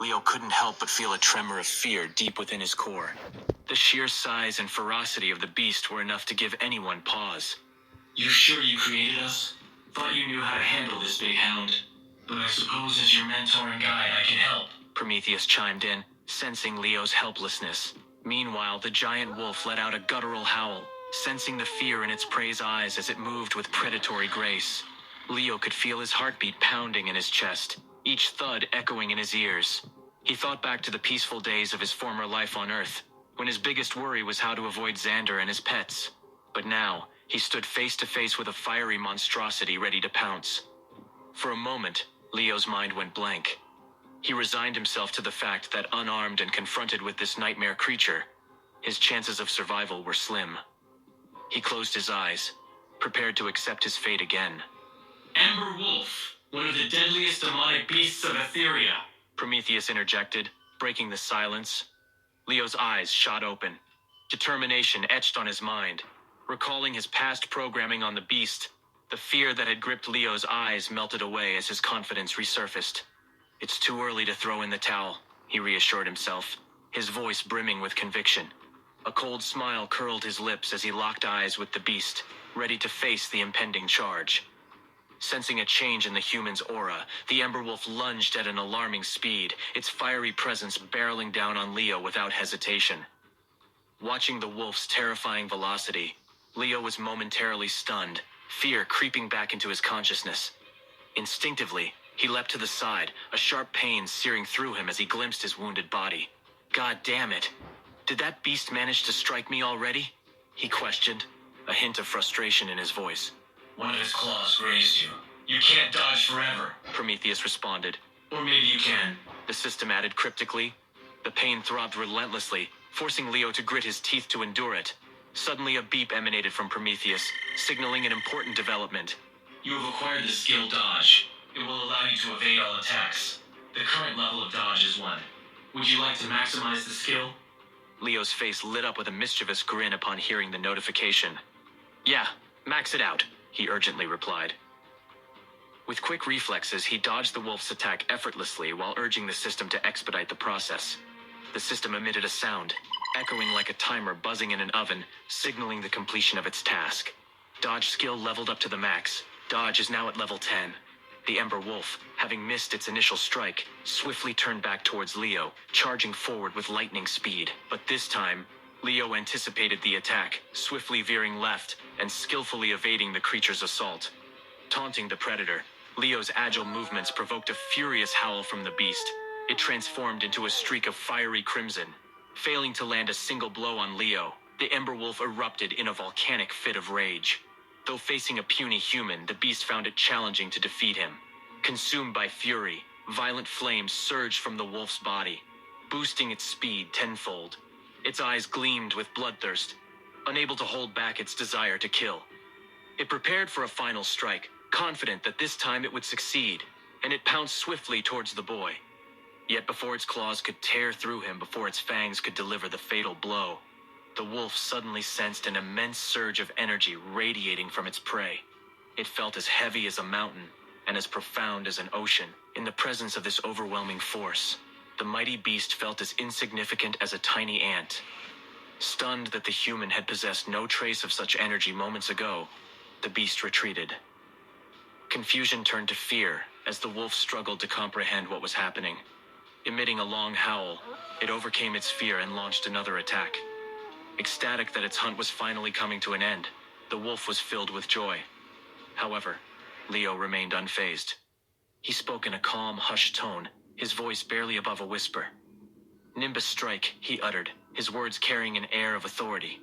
Leo couldn't help but feel a tremor of fear deep within his core. The sheer size and ferocity of the beast were enough to give anyone pause. "You sure you created us? Thought you knew how to handle this big hound. But I suppose as your mentor and guide, I can help," Prometheus chimed in, sensing Leo's helplessness. Meanwhile, the giant wolf let out a guttural howl, sensing the fear in its prey's eyes as it moved with predatory grace. Leo could feel his heartbeat pounding in his chest, each thud echoing in his ears. He thought back to the peaceful days of his former life on Earth, when his biggest worry was how to avoid Xander and his pets. But now, he stood face to face with a fiery monstrosity ready to pounce. For a moment, Leo's mind went blank. He resigned himself to the fact that unarmed and confronted with this nightmare creature, his chances of survival were slim. He closed his eyes, prepared to accept his fate again. "Ember Wolf, one of the deadliest demonic beasts of Aetheria," Prometheus interjected, breaking the silence. Leo's eyes shot open. Determination etched on his mind. Recalling his past programming on the beast, the fear that had gripped Leo's eyes melted away as his confidence resurfaced. "It's too early to throw in the towel," he reassured himself, his voice brimming with conviction. A cold smile curled his lips as he locked eyes with the beast, ready to face the impending charge. Sensing a change in the human's aura, the Ember Wolf lunged at an alarming speed, its fiery presence barreling down on Leo without hesitation. Watching the wolf's terrifying velocity, Leo was momentarily stunned, fear creeping back into his consciousness. Instinctively, he leapt to the side, a sharp pain searing through him as he glimpsed his wounded body. "God damn it! Did that beast manage to strike me already?" he questioned, a hint of frustration in his voice. "One of its claws grazed you. You can't dodge forever," Prometheus responded. "Or maybe you can," the system added cryptically. The pain throbbed relentlessly, forcing Leo to grit his teeth to endure it. Suddenly a beep emanated from Prometheus, signaling an important development. "You have acquired the skill Dodge. It will allow you to evade all attacks. The current level of Dodge is 1. Would you like to maximize the skill?" Leo's face lit up with a mischievous grin upon hearing the notification. "Yeah, max it out," he urgently replied. With quick reflexes, he dodged the wolf's attack effortlessly while urging the system to expedite the process. The system emitted a sound, echoing like a timer buzzing in an oven, signaling the completion of its task. Dodge skill leveled up to the max. Dodge is now at level 10. The Ember Wolf, having missed its initial strike, swiftly turned back towards Leo, charging forward with lightning speed. But this time, Leo anticipated the attack, swiftly veering left and skillfully evading the creature's assault. Taunting the predator, Leo's agile movements provoked a furious howl from the beast. It transformed into a streak of fiery crimson. Failing to land a single blow on Leo, the Ember Wolf erupted in a volcanic fit of rage. Though facing a puny human, the beast found it challenging to defeat him. Consumed by fury, violent flames surged from the wolf's body, boosting its speed tenfold. Its eyes gleamed with bloodthirst, unable to hold back its desire to kill. It prepared for a final strike, confident that this time it would succeed, and it pounced swiftly towards the boy. Yet before its claws could tear through him, before its fangs could deliver the fatal blow, the wolf suddenly sensed an immense surge of energy radiating from its prey. It felt as heavy as a mountain and as profound as an ocean. In the presence of this overwhelming force, the mighty beast felt as insignificant as a tiny ant. Stunned that the human had possessed no trace of such energy moments ago, the beast retreated. Confusion turned to fear as the wolf struggled to comprehend what was happening. Emitting a long howl, it overcame its fear and launched another attack. Ecstatic that its hunt was finally coming to an end, the wolf was filled with joy. However, Leo remained unfazed. He spoke in a calm, hushed tone, his voice barely above a whisper. "Nimbus strike," he uttered, his words carrying an air of authority.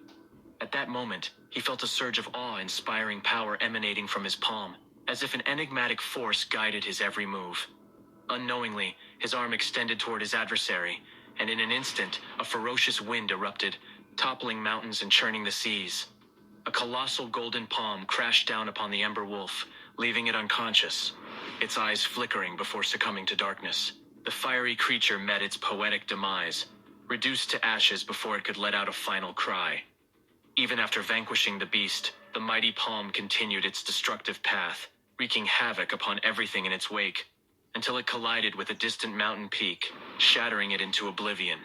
At that moment, he felt a surge of awe-inspiring power emanating from his palm, as if an enigmatic force guided his every move. Unknowingly, his arm extended toward his adversary, and in an instant, a ferocious wind erupted, toppling mountains and churning the seas. A colossal golden palm crashed down upon the Ember Wolf, leaving it unconscious, its eyes flickering before succumbing to darkness. The fiery creature met its poetic demise, reduced to ashes before it could let out a final cry. Even after vanquishing the beast, the mighty palm continued its destructive path, wreaking havoc upon everything in its wake, until it collided with a distant mountain peak, shattering it into oblivion.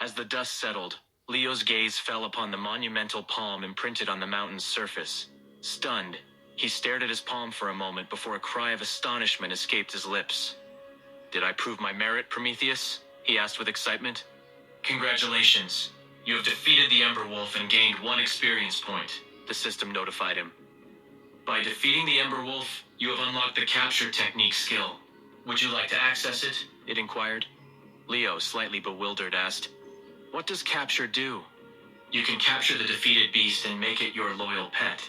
As the dust settled, Leo's gaze fell upon the monumental palm imprinted on the mountain's surface. Stunned, he stared at his palm for a moment before a cry of astonishment escaped his lips. "Did I prove my merit, Prometheus?" he asked with excitement. Congratulations. You have defeated the Ember Wolf and gained 1 experience point, the system notified him. By defeating the Ember Wolf, you have unlocked the capture technique skill. Would you like to access it? It inquired. Leo, slightly bewildered, asked, "What does capture do?" You can capture the defeated beast and make it your loyal pet.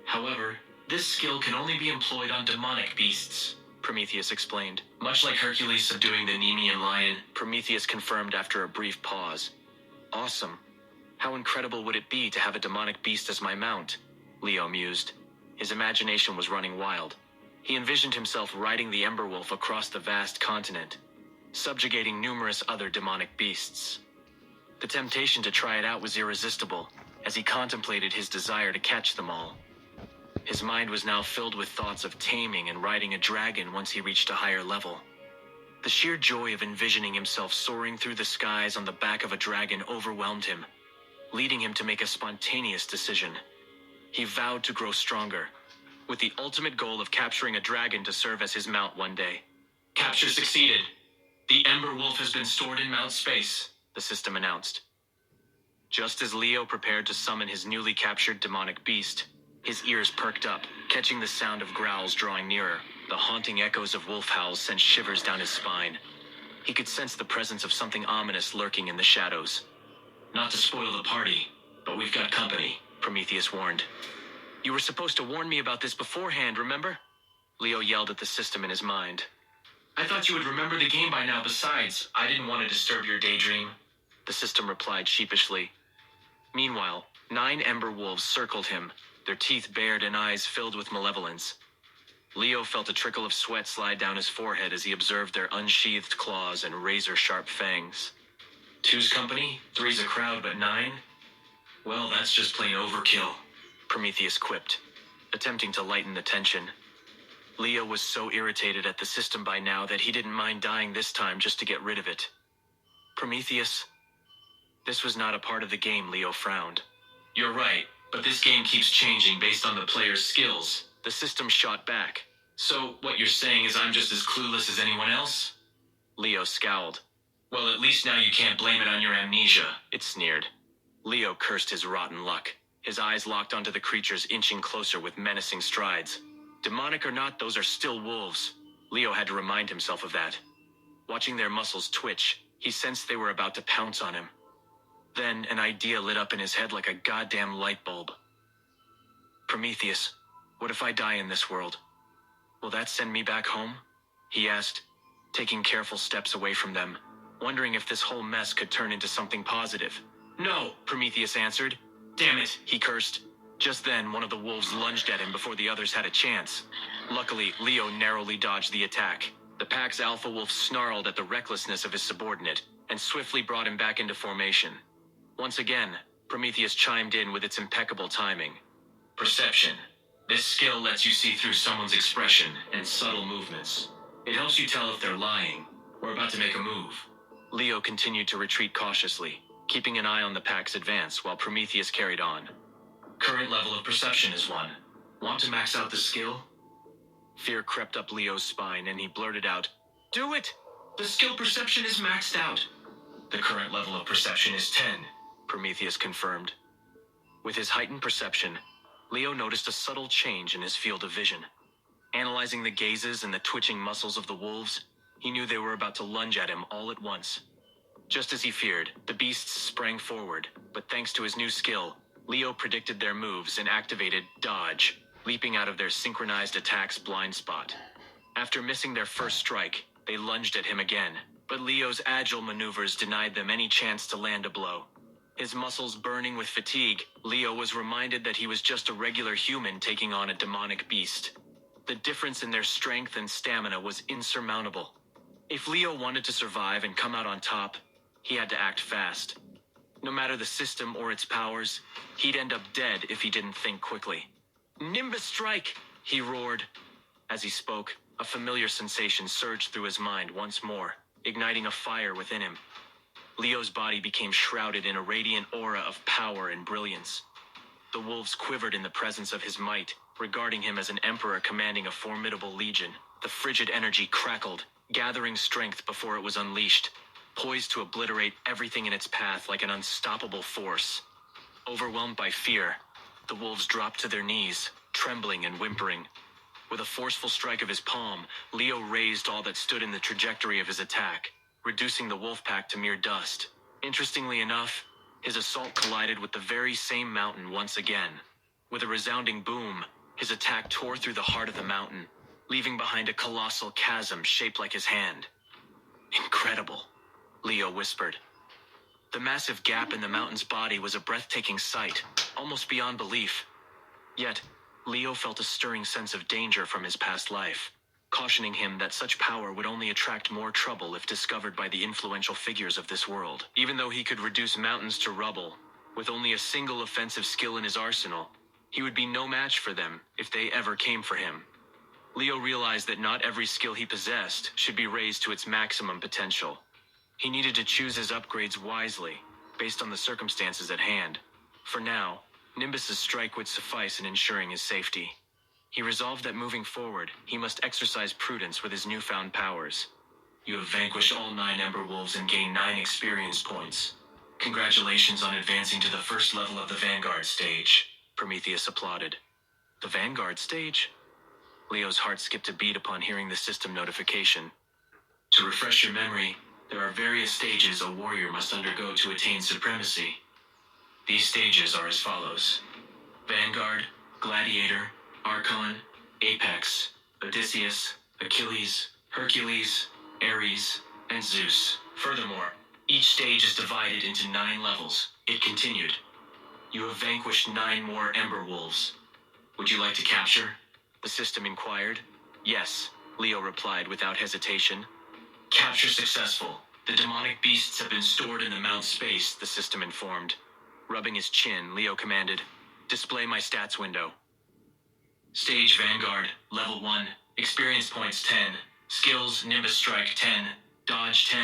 However, this skill can only be employed on demonic beasts, Prometheus explained. much like Hercules subduing the Nemean lion. Prometheus confirmed after a brief pause. "Awesome. How incredible would it be to have a demonic beast as my mount?" Leo mused. His imagination was running wild. He envisioned himself riding the Ember Wolf across the vast continent, subjugating numerous other demonic beasts. The temptation to try it out was irresistible, as he contemplated his desire to catch them all. His mind was now filled with thoughts of taming and riding a dragon once he reached a higher level. The sheer joy of envisioning himself soaring through the skies on the back of a dragon overwhelmed him, leading him to make a spontaneous decision. He vowed to grow stronger, with the ultimate goal of capturing a dragon to serve as his mount one day. Capture succeeded. The Ember Wolf has been stored in Mount Space, the system announced. Just as Leo prepared to summon his newly captured demonic beast, his ears perked up, catching the sound of growls drawing nearer. The haunting echoes of wolf howls sent shivers down his spine. He could sense the presence of something ominous lurking in the shadows. Not to spoil the party, but we've got company, Prometheus warned. "You were supposed to warn me about this beforehand, remember?" Leo yelled at the system in his mind. I thought you would remember the game by now. Besides, I didn't want to disturb your daydream, the system replied sheepishly. Meanwhile, 9 ember wolves circled him, their teeth bared and eyes filled with malevolence. Leo felt a trickle of sweat slide down his forehead as he observed their unsheathed claws and razor-sharp fangs. 2's company, 3's a crowd, but 9? Well, that's just plain overkill, Prometheus quipped, attempting to lighten the tension. Leo was so irritated at the system by now that he didn't mind dying this time just to get rid of it. "Prometheus, this was not a part of the game," Leo frowned. You're right, but this game keeps changing based on the player's skills, the system shot back. So, what you're saying is I'm just as clueless as anyone else? Leo scowled. Well, at least now you can't blame it on your amnesia, it sneered. Leo cursed his rotten luck. His eyes locked onto the creatures inching closer with menacing strides. Demonic or not, those are still wolves. Leo had to remind himself of that. Watching their muscles twitch, he sensed they were about to pounce on him. Then an idea lit up in his head like a goddamn light bulb. "Prometheus, what if I die in this world? Will that send me back home?" he asked, taking careful steps away from them, wondering if this whole mess could turn into something positive. "No," Prometheus answered. Damn it, he cursed. Just then, one of the wolves lunged at him before the others had a chance. Luckily, Leo narrowly dodged the attack. The pack's alpha wolf snarled at the recklessness of his subordinate and swiftly brought him back into formation. Once again, Prometheus chimed in with its impeccable timing. Perception. This skill lets you see through someone's expression and subtle movements. It helps you tell if they're lying or about to make a move. Leo continued to retreat cautiously, keeping an eye on the pack's advance while Prometheus carried on. Current level of perception is 1. Want to max out the skill? Fear crept up Leo's spine and he blurted out, "Do it!" The skill perception is maxed out. The current level of perception is 10, Prometheus confirmed. With his heightened perception, Leo noticed a subtle change in his field of vision. Analyzing the gazes and the twitching muscles of the wolves, he knew they were about to lunge at him all at once. Just as he feared, the beasts sprang forward, but thanks to his new skill, Leo predicted their moves and activated Dodge, leaping out of their synchronized attack's blind spot. After missing their first strike, they lunged at him again, but Leo's agile maneuvers denied them any chance to land a blow. His muscles burning with fatigue, Leo was reminded that he was just a regular human taking on a demonic beast. The difference in their strength and stamina was insurmountable. If Leo wanted to survive and come out on top, he had to act fast. No matter the system or its powers, he'd end up dead if he didn't think quickly. "Nimbus strike!" he roared. As he spoke, A familiar sensation surged through his mind once more, igniting a fire within him. Leo's body became shrouded in a radiant aura of power and brilliance. The wolves quivered in the presence of his might, regarding him as an emperor commanding a formidable legion. The frigid energy crackled, gathering strength before it was unleashed, poised to obliterate everything in its path like an unstoppable force. Overwhelmed by fear, the wolves dropped to their knees, trembling and whimpering. With a forceful strike of his palm, Leo raised all that stood in the trajectory of his attack, reducing the wolf pack to mere dust. Interestingly enough, his assault collided with the very same mountain once again. With a resounding boom, his attack tore through the heart of the mountain, leaving behind a colossal chasm shaped like his hand. Incredible, Leo whispered. The massive gap in the mountain's body was a breathtaking sight, almost beyond belief. Yet, Leo felt a stirring sense of danger from his past life, cautioning him that such power would only attract more trouble if discovered by the influential figures of this world. Even though he could reduce mountains to rubble, with only a single offensive skill in his arsenal, he would be no match for them if they ever came for him. Leo realized that not every skill he possessed should be raised to its maximum potential. He needed to choose his upgrades wisely, based on the circumstances at hand. For now, Nimbus's strike would suffice in ensuring his safety. He resolved that moving forward, he must exercise prudence with his newfound powers. You have vanquished all 9 Ember Wolves and gained 9 experience points. Congratulations on advancing to the first level of the Vanguard stage, Prometheus applauded. The Vanguard stage? Leo's heart skipped a beat upon hearing the system notification. To refresh your memory, there are various stages a warrior must undergo to attain supremacy. These stages are as follows: Vanguard, Gladiator, Archon, Apex, Odysseus, Achilles, Hercules, Ares, and Zeus. Furthermore, each stage is divided into 9 levels. It continued. You have vanquished 9 more Ember Wolves. Would you like to capture? The system inquired. Yes, Leo replied without hesitation. Capture successful. The demonic beasts have been stored in the mount space, the system informed. Rubbing his chin, Leo commanded, display my stats window. Stage Vanguard, Level 1, Experience Points 10, Skills Nimbus Strike 10, Dodge 10,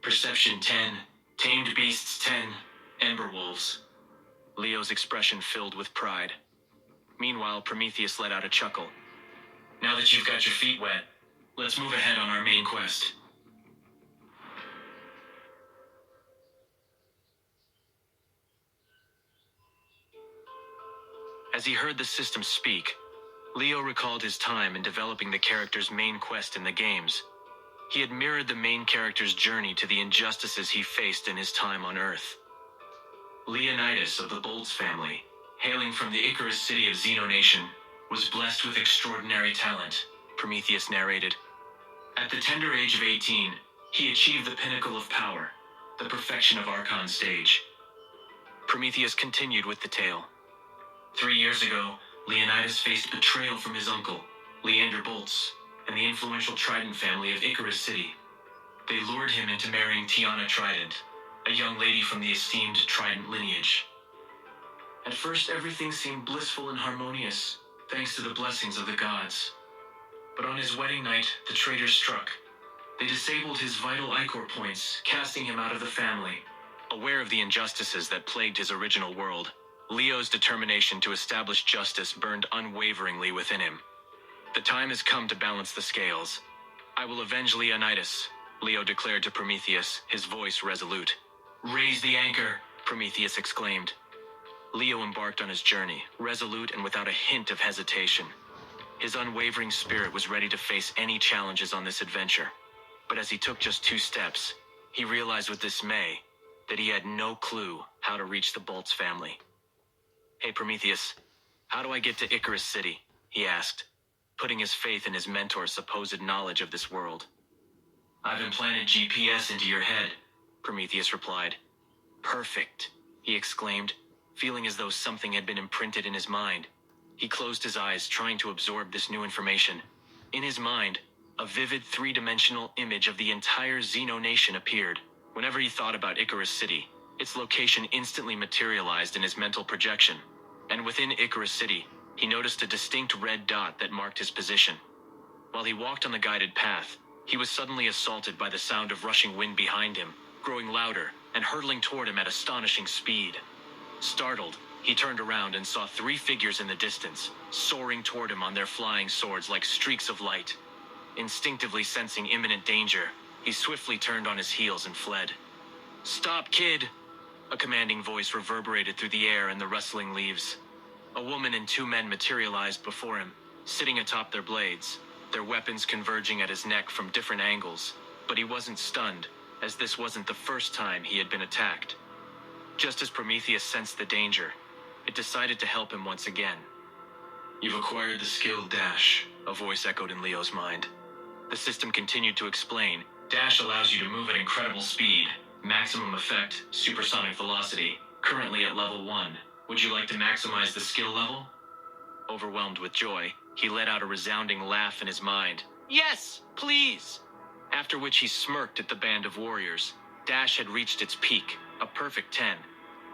Perception 10, Tamed Beasts 10, Ember Wolves. Leo's expression filled with pride. Meanwhile, Prometheus let out a chuckle. Now that you've got your feet wet, let's move ahead on our main quest. As he heard the system speak, Leo recalled his time in developing the character's main quest in the games. He had mirrored the main character's journey to the injustices he faced in his time on Earth. Leonidas of the Bolts family, hailing from the Icarus city of Xeno Nation, was blessed with extraordinary talent, Prometheus narrated. At the tender age of 18, he achieved the pinnacle of power, the perfection of Archon stage. Prometheus continued with the tale. 3 years ago, Leonidas faced betrayal from his uncle, Leander Bolts, and the influential Trident family of Icarus City. They lured him into marrying Tiana Trident, a young lady from the esteemed Trident lineage. At first, everything seemed blissful and harmonious, thanks to the blessings of the gods. But on his wedding night, the traitors struck. They disabled his vital ichor points, casting him out of the family. Aware of the injustices that plagued his original world, Leo's determination to establish justice burned unwaveringly within him. The time has come to balance the scales. I will avenge Leonidas, Leo declared to Prometheus, his voice resolute. Raise the anchor, Prometheus exclaimed. Leo embarked on his journey, resolute and without a hint of hesitation. His unwavering spirit was ready to face any challenges on this adventure. But as he took just 2 steps, he realized with dismay that he had no clue how to reach the Bolts family. Hey Prometheus, how do I get to Icarus City? He asked, putting his faith in his mentor's supposed knowledge of this world. I've implanted GPS into your head, Prometheus replied. Perfect, he exclaimed, feeling as though something had been imprinted in his mind. He closed his eyes, trying to absorb this new information. In his mind, a vivid 3-dimensional image of the entire Xeno Nation appeared. Whenever he thought about Icarus City, its location instantly materialized in his mental projection. And within Icarus City, he noticed a distinct red dot that marked his position. While he walked on the guided path, he was suddenly assaulted by the sound of rushing wind behind him, growing louder and hurtling toward him at astonishing speed. Startled, he turned around and saw three figures in the distance, soaring toward him on their flying swords like streaks of light. Instinctively sensing imminent danger, he swiftly turned on his heels and fled. "Stop, kid!" A commanding voice reverberated through the air and the rustling leaves. A woman and two men materialized before him, sitting atop their blades, their weapons converging at his neck from different angles, but he wasn't stunned, as this wasn't the first time he had been attacked. Just as Prometheus sensed the danger, it decided to help him once again. You've acquired the skill Dash, A voice echoed in Leo's mind. The system continued to explain. Dash allows you to move at incredible speed. Maximum effect, supersonic velocity, currently at level 1. Would you like to maximize the skill level? Overwhelmed with joy, he let out a resounding laugh in his mind. "Yes, please!" After which he smirked at the band of warriors. Dash had reached its peak, a perfect 10.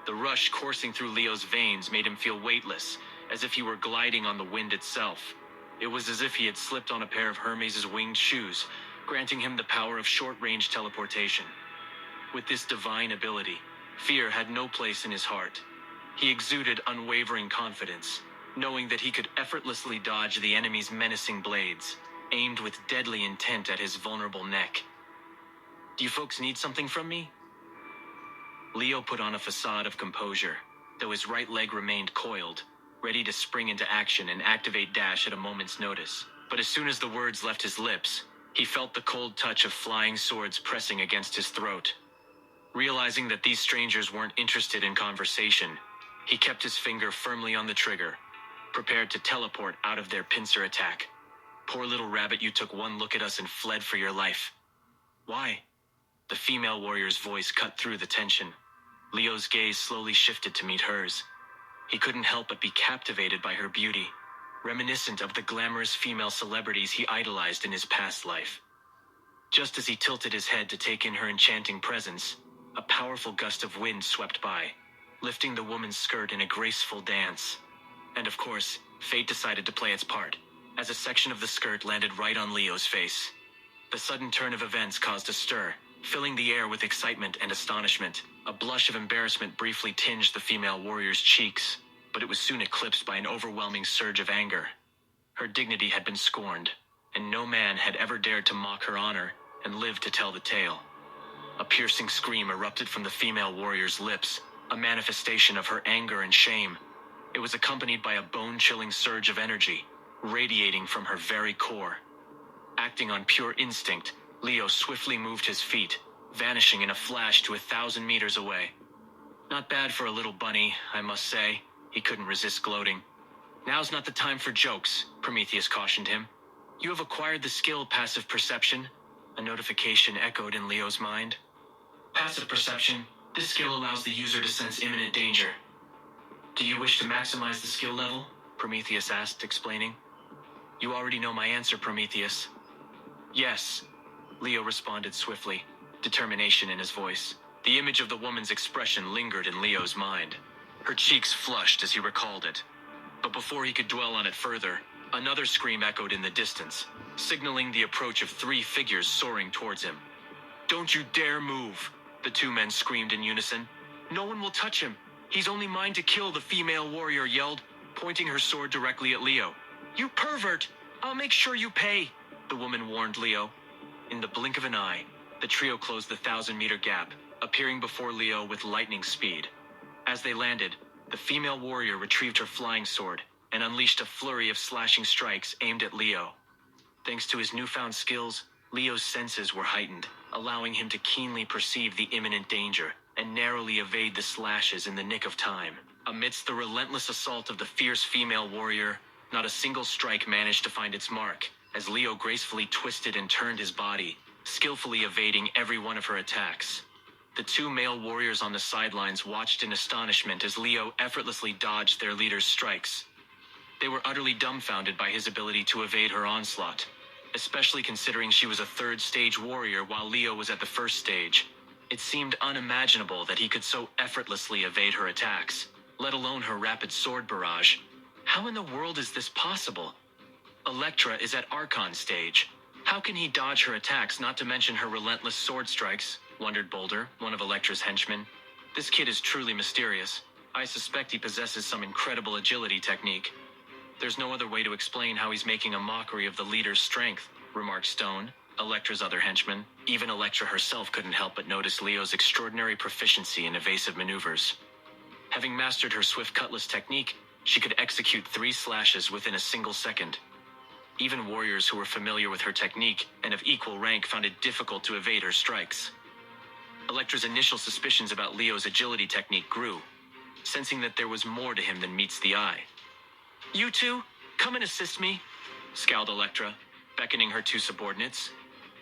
The rush coursing through Leo's veins made him feel weightless, as if he were gliding on the wind itself. It was as if he had slipped on a pair of Hermes' winged shoes, granting him the power of short-range teleportation. With this divine ability, fear had no place in his heart. He exuded unwavering confidence, knowing that he could effortlessly dodge the enemy's menacing blades, aimed with deadly intent at his vulnerable neck. "Do you folks need something from me?" Leo put on a facade of composure, though his right leg remained coiled, ready to spring into action and activate Dash at a moment's notice. But as soon as the words left his lips, he felt the cold touch of flying swords pressing against his throat. Realizing that these strangers weren't interested in conversation, he kept his finger firmly on the trigger, prepared to teleport out of their pincer attack. "Poor little rabbit, you took one look at us and fled for your life." "Why?" The female warrior's voice cut through the tension. Leo's gaze slowly shifted to meet hers. He couldn't help but be captivated by her beauty, reminiscent of the glamorous female celebrities he idolized in his past life. Just as he tilted his head to take in her enchanting presence, a powerful gust of wind swept by, lifting the woman's skirt in a graceful dance. And of course, fate decided to play its part, as a section of the skirt landed right on Leo's face. The sudden turn of events caused a stir, filling the air with excitement and astonishment. A blush of embarrassment briefly tinged the female warrior's cheeks, but it was soon eclipsed by an overwhelming surge of anger. Her dignity had been scorned, and no man had ever dared to mock her honor and live to tell the tale. A piercing scream erupted from the female warrior's lips, a manifestation of her anger and shame. It was accompanied by a bone-chilling surge of energy, radiating from her very core. Acting on pure instinct, Leo swiftly moved his feet, vanishing in a flash to 1,000 meters away. "Not bad for a little bunny, I must say," he couldn't resist gloating. "Now's not the time for jokes," Prometheus cautioned him. "You have acquired the skill Passive Perception," a notification echoed in Leo's mind. Passive perception. This skill allows the user to sense imminent danger. "Do you wish to maximize the skill level?" Prometheus asked, explaining. "You already know my answer, Prometheus." "Yes," Leo responded swiftly, determination in his voice. The image of the woman's expression lingered in Leo's mind. Her cheeks flushed as he recalled it. But before he could dwell on it further, another scream echoed in the distance, signaling the approach of three figures soaring towards him. "Don't you dare move!" the two men screamed in unison. "No one will touch him. He's only mine to kill," the female warrior yelled, pointing her sword directly at Leo. "You pervert! I'll make sure you pay," the woman warned Leo. In the blink of an eye, the trio closed the 1,000-meter gap, appearing before Leo with lightning speed. As they landed, the female warrior retrieved her flying sword and unleashed a flurry of slashing strikes aimed at Leo. Thanks to his newfound skills, Leo's senses were heightened, allowing him to keenly perceive the imminent danger and narrowly evade the slashes in the nick of time. Amidst the relentless assault of the fierce female warrior, not a single strike managed to find its mark, as Leo gracefully twisted and turned his body, skillfully evading every one of her attacks. The two male warriors on the sidelines watched in astonishment as Leo effortlessly dodged their leader's strikes. They were utterly dumbfounded by his ability to evade her onslaught, especially considering she was a third-stage warrior while Leo was at the first stage. It seemed unimaginable that he could so effortlessly evade her attacks, let alone her rapid sword barrage. How in the world is this possible? Electra is at Archon stage. How can he dodge her attacks, not to mention her relentless sword strikes? Wondered Boulder, one of Electra's henchmen. This kid is truly mysterious. I suspect he possesses some incredible agility technique. There's no other way to explain how he's making a mockery of the leader's strength, remarked Stone, Electra's other henchman. Even Electra herself couldn't help but notice Leo's extraordinary proficiency in evasive maneuvers. Having mastered her swift cutlass technique, she could execute 3 slashes within a single second. Even warriors who were familiar with her technique and of equal rank found it difficult to evade her strikes. Electra's initial suspicions about Leo's agility technique grew, sensing that there was more to him than meets the eye. "You two, come and assist me," scowled Electra, beckoning her 2 subordinates.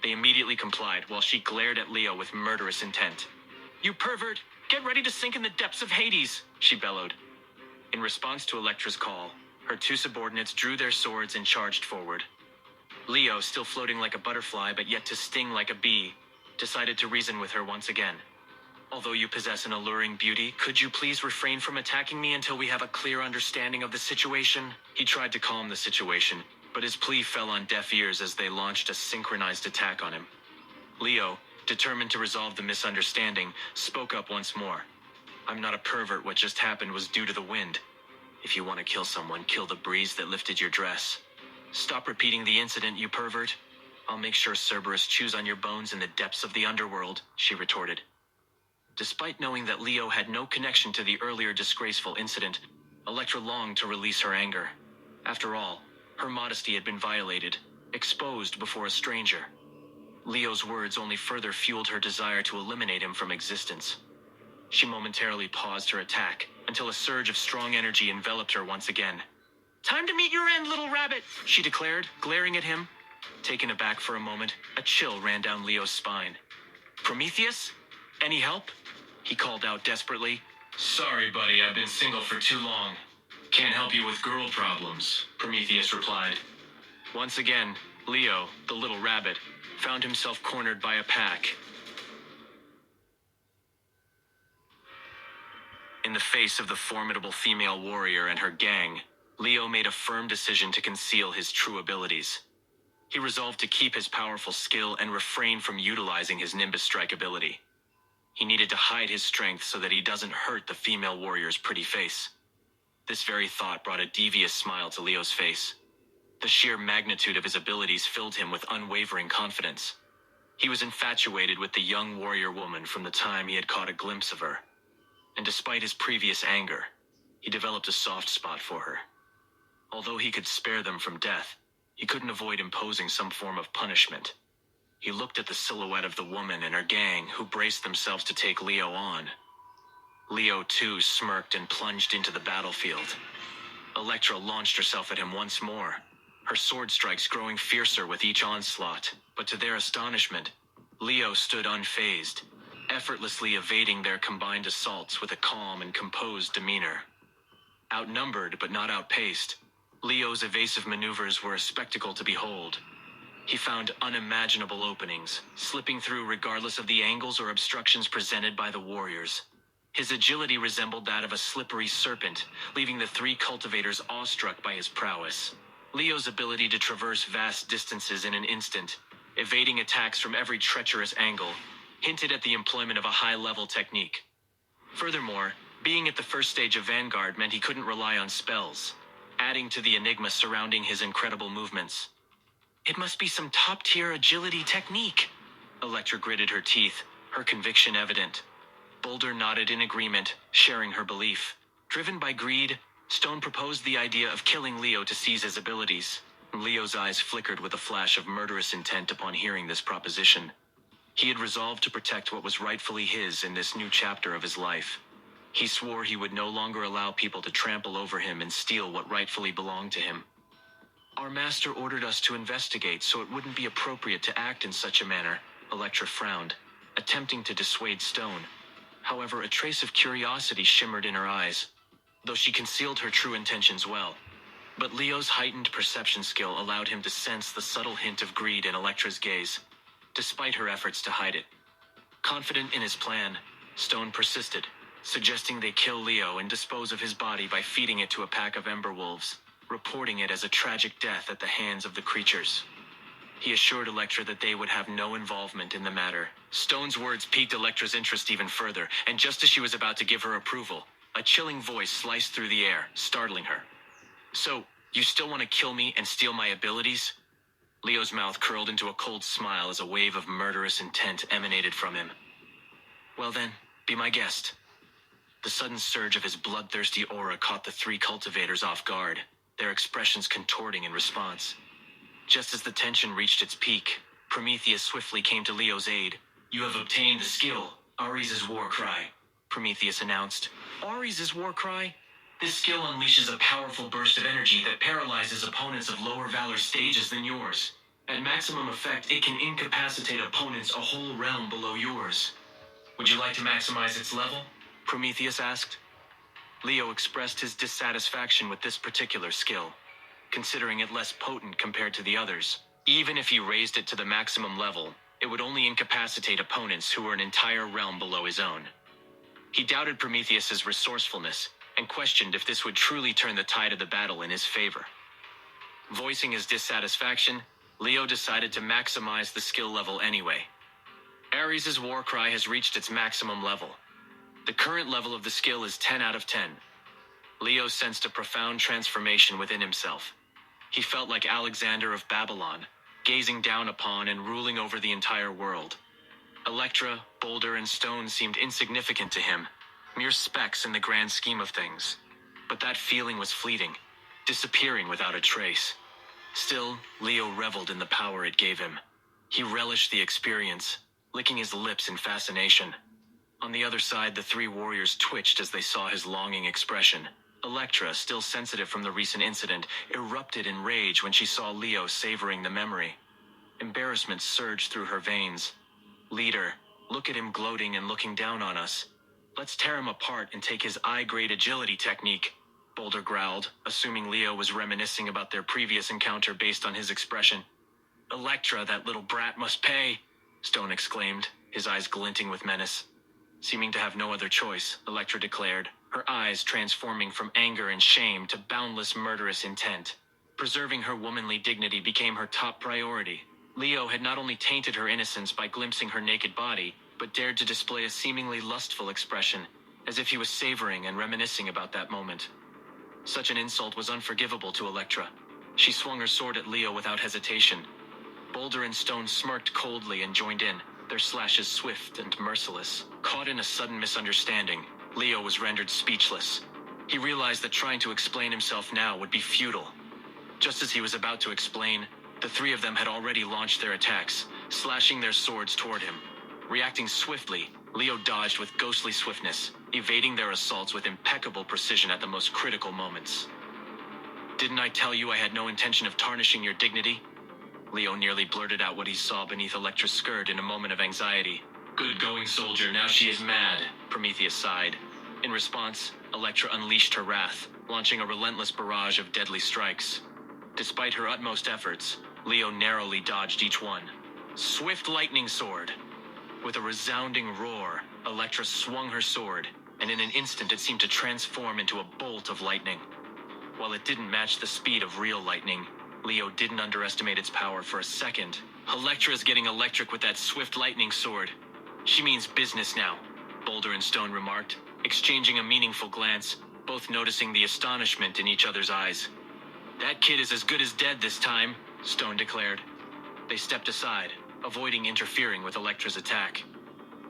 They immediately complied while she glared at Leo with murderous intent. "You pervert, get ready to sink in the depths of Hades," she bellowed. In response to Electra's call, her 2 subordinates drew their swords and charged forward. Leo, still floating like a butterfly but yet to sting like a bee, decided to reason with her once again. "Although you possess an alluring beauty, could you please refrain from attacking me until we have a clear understanding of the situation?" He tried to calm the situation, but his plea fell on deaf ears as they launched a synchronized attack on him. Leo, determined to resolve the misunderstanding, spoke up once more. "I'm not a pervert. What just happened was due to the wind. If you want to kill someone, kill the breeze that lifted your dress. Stop repeating the incident, you pervert. I'll make sure Cerberus chews on your bones in the depths of the underworld," she retorted. Despite knowing that Leo had no connection to the earlier disgraceful incident, Electra longed to release her anger. After all, her modesty had been violated, exposed before a stranger. Leo's words only further fueled her desire to eliminate him from existence. She momentarily paused her attack, until a surge of strong energy enveloped her once again. "Time to meet your end, little rabbit," she declared, glaring at him. Taken aback for a moment, a chill ran down Leo's spine. "Prometheus? Any help?" he called out desperately. Sorry, buddy, I've been single for too long. Can't help you with girl problems, Prometheus replied. Once again, Leo, the little rabbit, found himself cornered by a pack. In the face of the formidable female warrior and her gang, Leo made a firm decision to conceal his true abilities. He resolved to keep his powerful skill and refrain from utilizing his Nimbus Strike ability. He needed to hide his strength so that he doesn't hurt the female warrior's pretty face. This very thought brought a devious smile to Leo's face. The sheer magnitude of his abilities filled him with unwavering confidence. He was infatuated with the young warrior woman from the time he had caught a glimpse of her. And despite his previous anger, he developed a soft spot for her. Although he could spare them from death, he couldn't avoid imposing some form of punishment. He looked at the silhouette of the woman and her gang, who braced themselves to take Leo on. Leo, too, smirked and plunged into the battlefield. Electra launched herself at him once more, her sword strikes growing fiercer with each onslaught. But to their astonishment, Leo stood unfazed, effortlessly evading their combined assaults with a calm and composed demeanor. Outnumbered but not outpaced, Leo's evasive maneuvers were a spectacle to behold. He found unimaginable openings, slipping through regardless of the angles or obstructions presented by the warriors. His agility resembled that of a slippery serpent, leaving the 3 cultivators awestruck by his prowess. Leo's ability to traverse vast distances in an instant, evading attacks from every treacherous angle, hinted at the employment of a high-level technique. Furthermore, being at the first stage of Vanguard meant he couldn't rely on spells, adding to the enigma surrounding his incredible movements. "It must be some top-tier agility technique," Electra gritted her teeth, her conviction evident. Boulder nodded in agreement, sharing her belief. Driven by greed, Stone proposed the idea of killing Leo to seize his abilities. Leo's eyes flickered with a flash of murderous intent upon hearing this proposition. He had resolved to protect what was rightfully his in this new chapter of his life. He swore he would no longer allow people to trample over him and steal what rightfully belonged to him. "Our master ordered us to investigate, so it wouldn't be appropriate to act in such a manner," Electra frowned, attempting to dissuade Stone. However, a trace of curiosity shimmered in her eyes, though she concealed her true intentions well. But Leo's heightened perception skill allowed him to sense the subtle hint of greed in Electra's gaze, despite her efforts to hide it. Confident in his plan, Stone persisted, suggesting they kill Leo and dispose of his body by feeding it to a pack of ember wolves. reporting it as a tragic death at the hands of the creatures. He assured Electra that they would have no involvement in the matter. Stone's words piqued Electra's interest even further, and just as she was about to give her approval, a chilling voice sliced through the air, startling her. "So, you still want to kill me and steal my abilities?" Leo's mouth curled into a cold smile as a wave of murderous intent emanated from him. "Well then, be my guest." The sudden surge of his bloodthirsty aura caught the three cultivators off guard, their expressions contorting in response. Just as the tension reached its peak, Prometheus swiftly came to Leo's aid. You have obtained the skill, Ares' War Cry, Prometheus announced. Ares' war cry? This skill unleashes a powerful burst of energy that paralyzes opponents of lower valor stages than yours. At maximum effect, it can incapacitate opponents a whole realm below yours. Would you like to maximize its level? Prometheus asked. Leo expressed his dissatisfaction with this particular skill, considering it less potent compared to the others. Even if he raised it to the maximum level, it would only incapacitate opponents who were an entire realm below his own. He doubted Prometheus's resourcefulness and questioned if this would truly turn the tide of the battle in his favor. Voicing his dissatisfaction, Leo decided to maximize the skill level anyway. Ares' war cry has reached its maximum level. The current level of the skill is 10 out of 10. Leo sensed a profound transformation within himself. He felt like Alexander of Babylon, gazing down upon and ruling over the entire world. Electra, Boulder, and Stone seemed insignificant to him, mere specks in the grand scheme of things. But that feeling was fleeting, disappearing without a trace. Still, Leo reveled in the power it gave him. He relished the experience, licking his lips in fascination. On the other side, the three warriors twitched as they saw his longing expression. Electra, still sensitive from the recent incident, erupted in rage when she saw Leo savoring the memory. Embarrassment surged through her veins. "Leader, look at him gloating and looking down on us. Let's tear him apart and take his I-grade agility technique," Boulder growled, assuming Leo was reminiscing about their previous encounter based on his expression. "Electra, that little brat must pay," Stone exclaimed, his eyes glinting with menace. Seeming to have no other choice, Electra declared, her eyes transforming from anger and shame to boundless murderous intent. Preserving her womanly dignity became her top priority. Leo had not only tainted her innocence by glimpsing her naked body, but dared to display a seemingly lustful expression, as if he was savoring and reminiscing about that moment. Such an insult was unforgivable to Electra. She swung her sword at Leo without hesitation. Boulder and Stone smirked coldly and joined in, their slashes swift and merciless. Caught in a sudden misunderstanding, Leo was rendered speechless. He realized that trying to explain himself now would be futile. Just as he was about to explain, the three of them had already launched their attacks, slashing their swords toward him. Reacting swiftly, Leo dodged with ghostly swiftness, evading their assaults with impeccable precision at the most critical moments. "Didn't I tell you I had no intention of tarnishing your dignity?" Leo nearly blurted out what he saw beneath Electra's skirt in a moment of anxiety. Good going, soldier. Now she is mad, Prometheus sighed. In response, Electra unleashed her wrath, launching a relentless barrage of deadly strikes. Despite her utmost efforts, Leo narrowly dodged each one. Swift lightning sword! With a resounding roar, Electra swung her sword, and in an instant it seemed to transform into a bolt of lightning. While it didn't match the speed of real lightning, Leo didn't underestimate its power for a second. Electra's getting electric with that swift lightning sword. She means business now, Boulder and Stone remarked, exchanging a meaningful glance, both noticing the astonishment in each other's eyes. "That kid is as good as dead this time," Stone declared. They stepped aside, avoiding interfering with Electra's attack.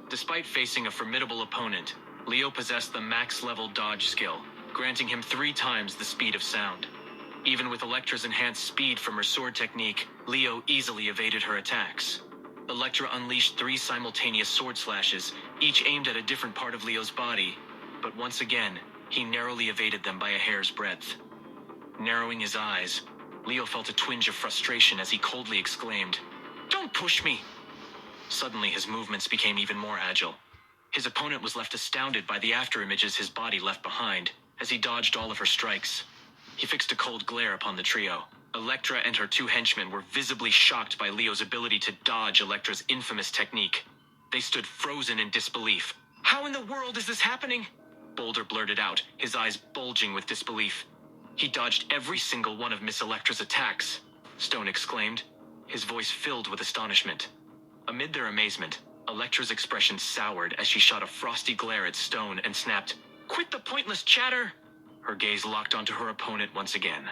Despite facing a formidable opponent, Leo possessed the max-level dodge skill, granting him 3 times the speed of sound. Even with Electra's enhanced speed from her sword technique, Leo easily evaded her attacks. Electra unleashed 3 simultaneous sword slashes, each aimed at a different part of Leo's body, but once again, he narrowly evaded them by a hair's breadth. Narrowing his eyes, Leo felt a twinge of frustration as he coldly exclaimed, "Don't push me!" Suddenly, his movements became even more agile. His opponent was left astounded by the afterimages his body left behind, as he dodged all of her strikes. He fixed a cold glare upon the trio. Electra and her 2 henchmen were visibly shocked by Leo's ability to dodge Electra's infamous technique. They stood frozen in disbelief. "How in the world is this happening?" Boulder blurted out, his eyes bulging with disbelief. He dodged every single one of Miss Electra's attacks, Stone exclaimed, his voice filled with astonishment. Amid their amazement, Electra's expression soured as she shot a frosty glare at Stone and snapped, "Quit the pointless chatter!" Her gaze locked onto her opponent once again.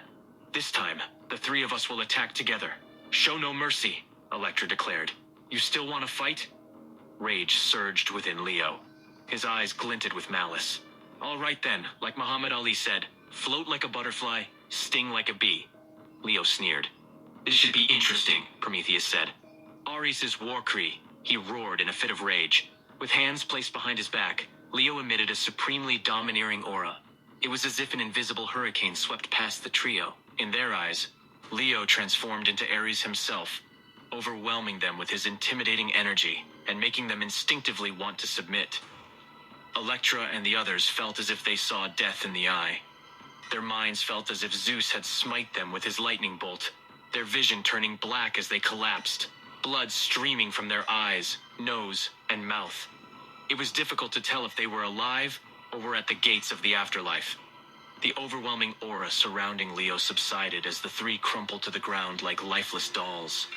"This time, the three of us will attack together. Show no mercy," Electra declared. "You still want to fight?" Rage surged within Leo. His eyes glinted with malice. "All right then, like Muhammad Ali said, float like a butterfly, sting like a bee." Leo sneered. This should be interesting, Prometheus said. "Ares' war Kree," he roared in a fit of rage. With hands placed behind his back, Leo emitted a supremely domineering aura. It was as if an invisible hurricane swept past the trio. In their eyes, Leo transformed into Ares himself, overwhelming them with his intimidating energy and making them instinctively want to submit. Electra and the others felt as if they saw death in the eye. Their minds felt as if Zeus had smite them with his lightning bolt, their vision turning black as they collapsed, blood streaming from their eyes, nose, and mouth. It was difficult to tell if they were alive or were at the gates of the afterlife. The overwhelming aura surrounding Leo subsided as the three crumpled to the ground like lifeless dolls.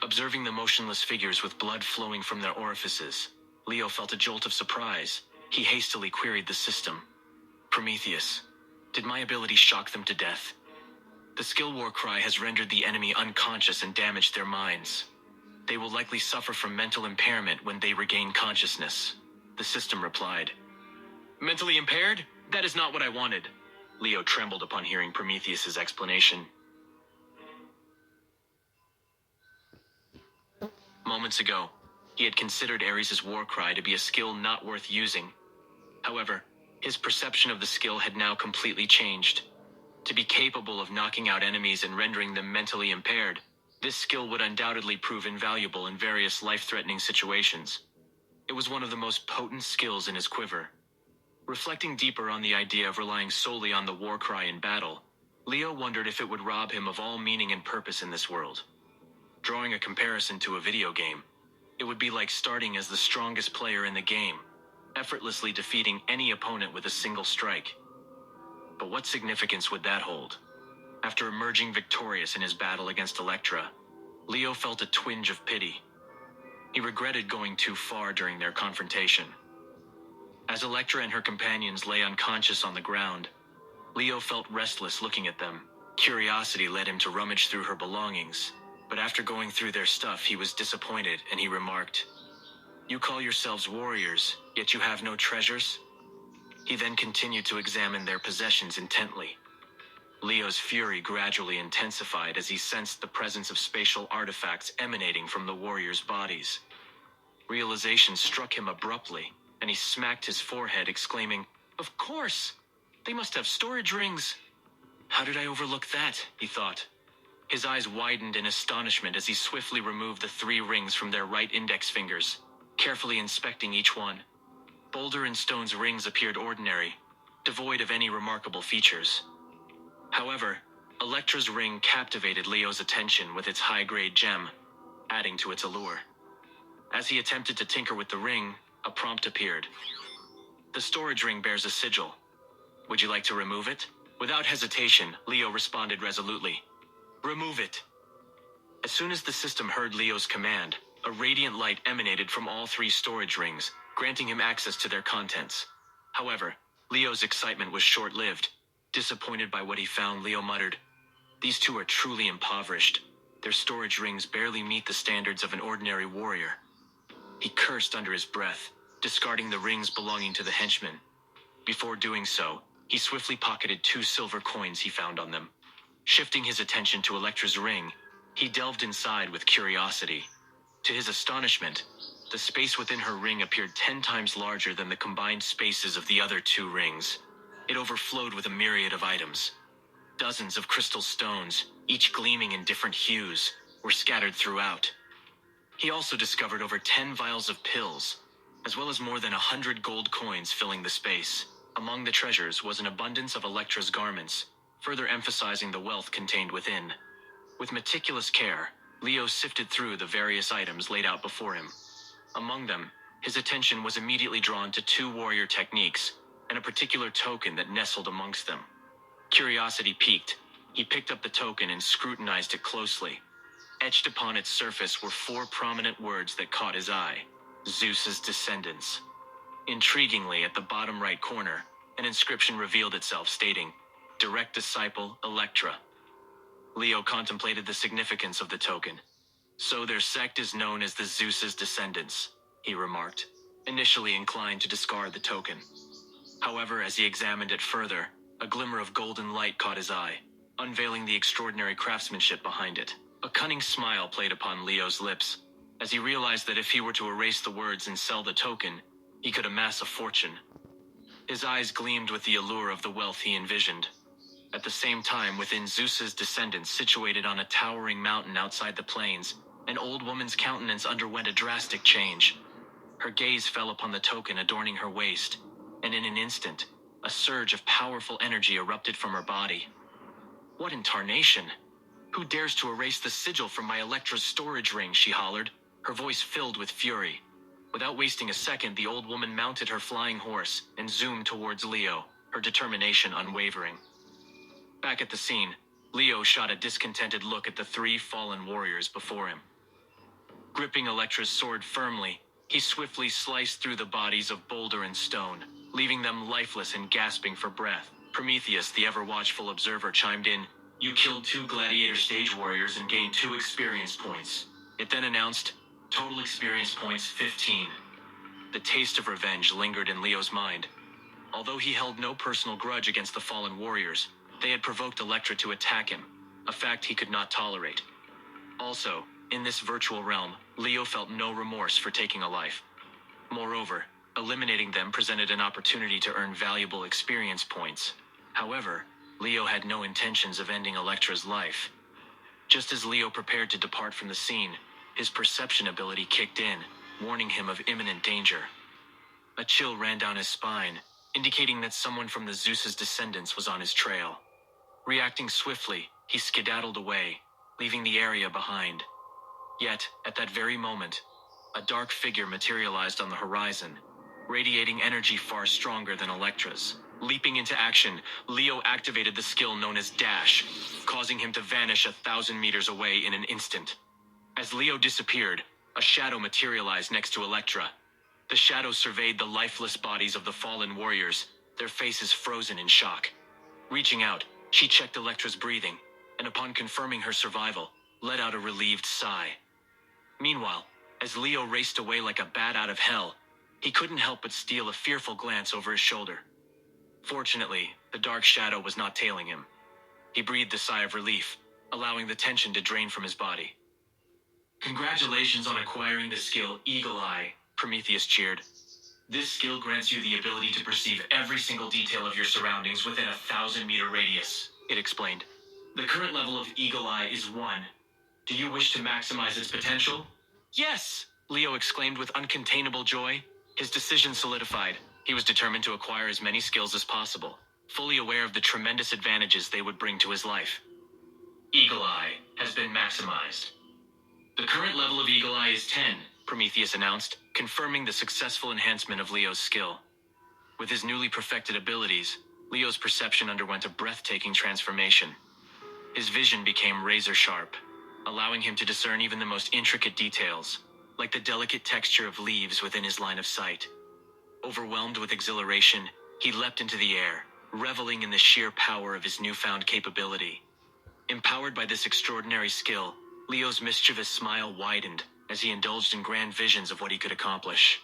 Observing the motionless figures with blood flowing from their orifices, Leo felt a jolt of surprise. He hastily queried the system. "Prometheus, did my ability shock them to death? The skill war cry has rendered the enemy unconscious and damaged their minds. They will likely suffer from mental impairment when they regain consciousness," the system replied. "Mentally impaired? That is not what I wanted." Leo trembled upon hearing Prometheus's explanation. Moments ago, he had considered Ares' war cry to be a skill not worth using. However, his perception of the skill had now completely changed. To be capable of knocking out enemies and rendering them mentally impaired, this skill would undoubtedly prove invaluable in various life-threatening situations. It was one of the most potent skills in his quiver. Reflecting deeper on the idea of relying solely on the war cry in battle, Leo wondered if it would rob him of all meaning and purpose in this world. Drawing a comparison to a video game, it would be like starting as the strongest player in the game, effortlessly defeating any opponent with a single strike. But what significance would that hold? After emerging victorious in his battle against Electra, Leo felt a twinge of pity. He regretted going too far during their confrontation. As Electra and her companions lay unconscious on the ground, Leo felt restless looking at them. Curiosity led him to rummage through her belongings, but after going through their stuff he was disappointed and he remarked, "You call yourselves warriors, yet you have no treasures?" He then continued to examine their possessions intently. Leo's fury gradually intensified as he sensed the presence of spatial artifacts emanating from the warriors' bodies. Realization struck him abruptly, and he smacked his forehead, exclaiming, "Of course! They must have storage rings!" "How did I overlook that?" he thought. His eyes widened in astonishment as he swiftly removed the 3 rings from their right index fingers, carefully inspecting each one. Boulder and Stone's rings appeared ordinary, devoid of any remarkable features. However, Electra's ring captivated Leo's attention with its high-grade gem, adding to its allure. As he attempted to tinker with the ring, a prompt appeared. "The storage ring bears a sigil. Would you like to remove it?" Without hesitation, Leo responded resolutely, "Remove it." As soon as the system heard Leo's command, a radiant light emanated from all 3 storage rings, granting him access to their contents. However, Leo's excitement was short-lived. Disappointed by what he found, Leo muttered, "These 2 are truly impoverished. Their storage rings barely meet the standards of an ordinary warrior." He cursed under his breath, discarding the rings belonging to the henchmen. Before doing so, he swiftly pocketed 2 silver coins he found on them. Shifting his attention to Electra's ring, he delved inside with curiosity. To his astonishment, the space within her ring appeared 10 times larger than the combined spaces of the other 2 rings. It overflowed with a myriad of items. Dozens of crystal stones, each gleaming in different hues, were scattered throughout. He also discovered over 10 vials of pills, as well as more than 100 gold coins filling the space. Among the treasures was an abundance of Electra's garments, further emphasizing the wealth contained within. With meticulous care, Leo sifted through the various items laid out before him. Among them, his attention was immediately drawn to 2 warrior techniques, and a particular token that nestled amongst them. Curiosity piqued. He picked up the token and scrutinized it closely. Etched upon its surface were four prominent words that caught his eye: Zeus's descendants. Intriguingly, at the bottom right corner, an inscription revealed itself stating, Direct Disciple Electra. Leo contemplated the significance of the token. So their sect is known as the Zeus's descendants, he remarked, initially inclined to discard the token. However, as he examined it further, a glimmer of golden light caught his eye, unveiling the extraordinary craftsmanship behind it. A cunning smile played upon Leo's lips, as he realized that if he were to erase the words and sell the token, he could amass a fortune. His eyes gleamed with the allure of the wealth he envisioned. At the same time, within Zeus's descendants, situated on a towering mountain outside the plains, an old woman's countenance underwent a drastic change. Her gaze fell upon the token adorning her waist, and in an instant, a surge of powerful energy erupted from her body. What in tarnation? Who dares to erase the sigil from my Electra's storage ring? She hollered, her voice filled with fury. Without wasting a second, the old woman mounted her flying horse and zoomed towards Leo, her determination unwavering. Back at the scene, Leo shot a discontented look at the three fallen warriors before him. Gripping Electra's sword firmly, he swiftly sliced through the bodies of Boulder and Stone, leaving them lifeless and gasping for breath. Prometheus, the ever-watchful observer, chimed in, You killed 2 gladiator stage warriors and gained 2 experience points. It then announced, Total experience points 15. The taste of revenge lingered in Leo's mind. Although he held no personal grudge against the fallen warriors, they had provoked Electra to attack him, a fact he could not tolerate. Also, in this virtual realm, Leo felt no remorse for taking a life. Moreover, eliminating them presented an opportunity to earn valuable experience points. However, Leo had no intentions of ending Electra's life. Just as Leo prepared to depart from the scene, his perception ability kicked in, warning him of imminent danger. A chill ran down his spine, indicating that someone from the Zeus's descendants was on his trail. Reacting swiftly, he skedaddled away, leaving the area behind. Yet, at that very moment, a dark figure materialized on the horizon, radiating energy far stronger than Electra's. Leaping into action, Leo activated the skill known as Dash, causing him to vanish 1,000 meters away in an instant. As Leo disappeared, a shadow materialized next to Electra. The shadow surveyed the lifeless bodies of the fallen warriors, their faces frozen in shock. Reaching out, she checked Electra's breathing, and upon confirming her survival, let out a relieved sigh. Meanwhile, as Leo raced away like a bat out of hell, he couldn't help but steal a fearful glance over his shoulder. Fortunately, the dark shadow was not tailing him. He breathed a sigh of relief, allowing the tension to drain from his body. Congratulations on acquiring the skill Eagle Eye, Prometheus cheered. This skill grants you the ability to perceive every single detail of your surroundings within a 1,000-meter radius. It explained. The current level of Eagle Eye is 1. Do you wish to maximize its potential? Yes! Leo exclaimed with uncontainable joy. His decision solidified. He was determined to acquire as many skills as possible, fully aware of the tremendous advantages they would bring to his life. Eagle Eye has been maximized. The current level of Eagle Eye is 10, Prometheus announced, confirming the successful enhancement of Leo's skill. With his newly perfected abilities, Leo's perception underwent a breathtaking transformation. His vision became razor-sharp, allowing him to discern even the most intricate details, like the delicate texture of leaves within his line of sight. Overwhelmed with exhilaration, he leapt into the air, reveling in the sheer power of his newfound capability. Empowered by this extraordinary skill, Leo's mischievous smile widened as he indulged in grand visions of what he could accomplish.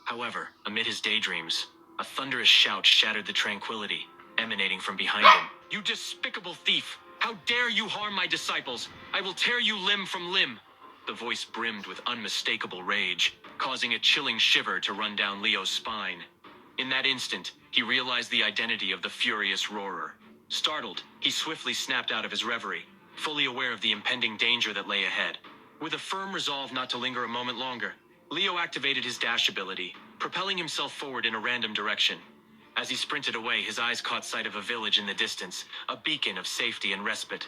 However, amid his daydreams, a thunderous shout shattered the tranquility, emanating from behind him. You despicable thief! How dare you harm my disciples? I will tear you limb from limb! The voice brimmed with unmistakable rage, causing a chilling shiver to run down Leo's spine. In that instant, he realized the identity of the furious roarer. Startled, he swiftly snapped out of his reverie, fully aware of the impending danger that lay ahead. With a firm resolve not to linger a moment longer, Leo activated his dash ability, propelling himself forward in a random direction. As he sprinted away, his eyes caught sight of a village in the distance, a beacon of safety and respite.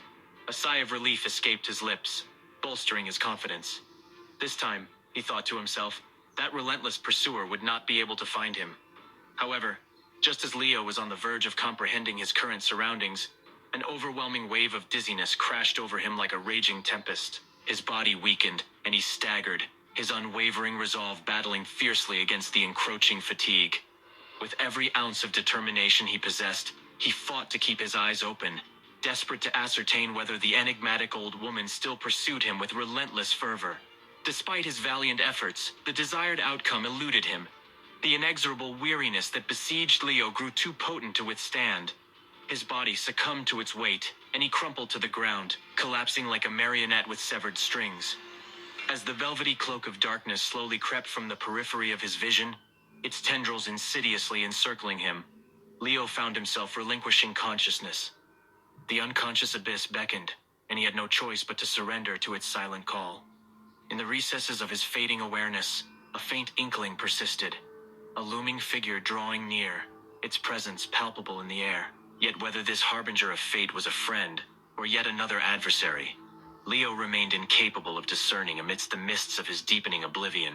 A sigh of relief escaped his lips, bolstering his confidence. This time, he thought to himself, that relentless pursuer would not be able to find him. However, just as Leo was on the verge of comprehending his current surroundings, An overwhelming wave of dizziness crashed over him like a raging tempest. His body weakened, and he staggered, his unwavering resolve battling fiercely against the encroaching fatigue. With every ounce of determination he possessed, he fought to keep his eyes open, desperate to ascertain whether the enigmatic old woman still pursued him with relentless fervor. Despite his valiant efforts, the desired outcome eluded him. The inexorable weariness that besieged Leo grew too potent to withstand. His body succumbed to its weight, and he crumpled to the ground, collapsing like a marionette with severed strings. As the velvety cloak of darkness slowly crept from the periphery of his vision, its tendrils insidiously encircling him, Leo found himself relinquishing consciousness. The unconscious abyss beckoned, and he had no choice but to surrender to its silent call. In the recesses of his fading awareness, a faint inkling persisted, a looming figure drawing near, its presence palpable in the air. Yet whether this harbinger of fate was a friend, or yet another adversary, Leo remained incapable of discerning amidst the mists of his deepening oblivion.